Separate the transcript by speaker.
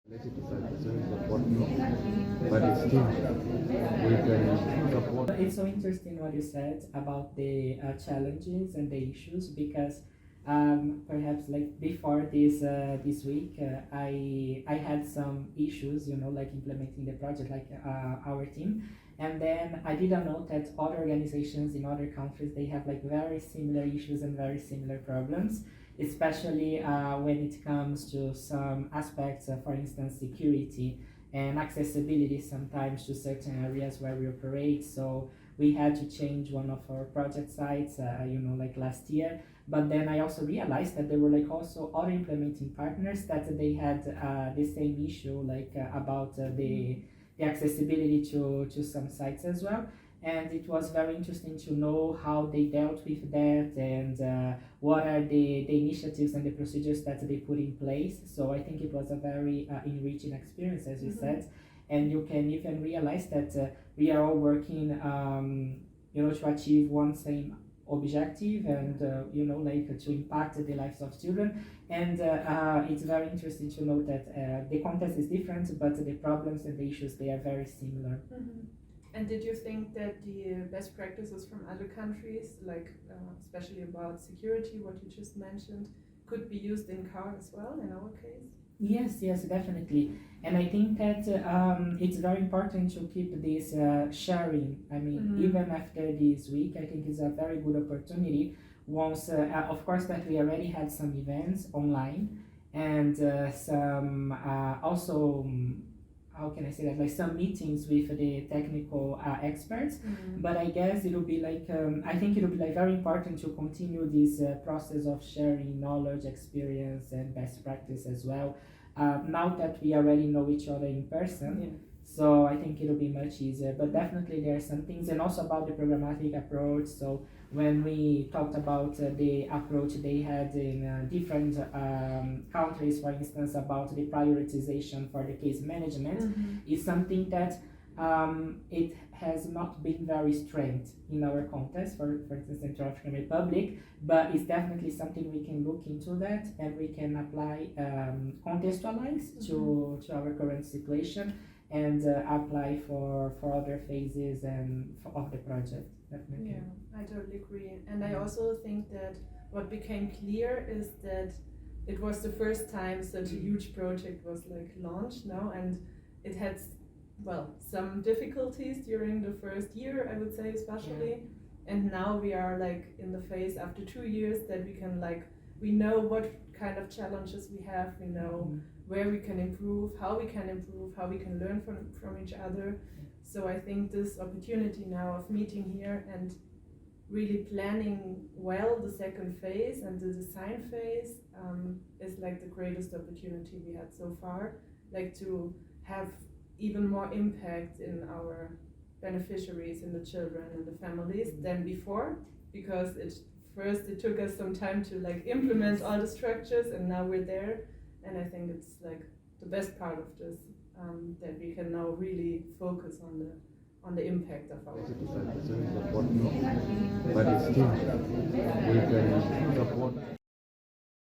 Speaker 1: Related to support, no, but it's still we can support.
Speaker 2: It's so interesting what you said about the challenges and the issues because perhaps like before this week I had some issues, like implementing the project, like our team, and then I didn't know that other organizations in other countries, they have like very similar issues and very similar problems, especially when it comes to some aspects, for instance, security and accessibility sometimes to certain areas where we operate. So we had to change one of our project sites, like last year. But then I also realized that there were like also other implementing partners that they had the same issue, like about the accessibility to some sites as well. And it was very interesting to know how they dealt with that and what are the initiatives and the procedures that they put in place. So I think it was a very enriching experience, as you said. And you can even realize that we are all working, to achieve one same objective and, like to impact the lives of children. And it's very interesting to know that the context is different, but the problems and the issues, they are very similar.
Speaker 3: And did you think that the best practices from other countries, like especially about security, what you just mentioned, could be used in CAR as well, in our case?
Speaker 2: Yes, definitely. And I think that it's very important to keep this sharing. I mean, even after this week, I think it's a very good opportunity. Once, of course, that we already had some events online and some also. How can I say that, like some meetings with the technical experts, but I guess it'll be like I think it'll be like very important to continue this process of sharing knowledge, experience, and best practice as well, now that we already know each other in person. So I think it'll be much easier, but definitely there are some things, and also about the programmatic approach. So when we talked about the approach they had in different countries, for instance, about the prioritization for the case management, is something that it has not been very strict in our context, for instance, Central African Republic, but it's definitely something we can look into that and we can apply, contextualize to our current situation and apply for other phases and of the project, definitely.
Speaker 3: Yeah, I totally agree. And I also think that what became clear is that it was the first time such a huge project was like launched now, and it had some difficulties during the first year, I would say, especially. And now we are like in the phase after 2 years that we can we know what kind of challenges we have, we know where we can improve, how we can learn from each other. So I think this opportunity now of meeting here and really planning well the second phase and the design phase is like the greatest opportunity we had so far, like to have even more impact in our beneficiaries, in the children and the families than before, because it took us some time to implement all the structures, and now we're there. And I think it's like the best part of this, that we can now really focus on the impact of our
Speaker 1: Support, no, but it's still we can support.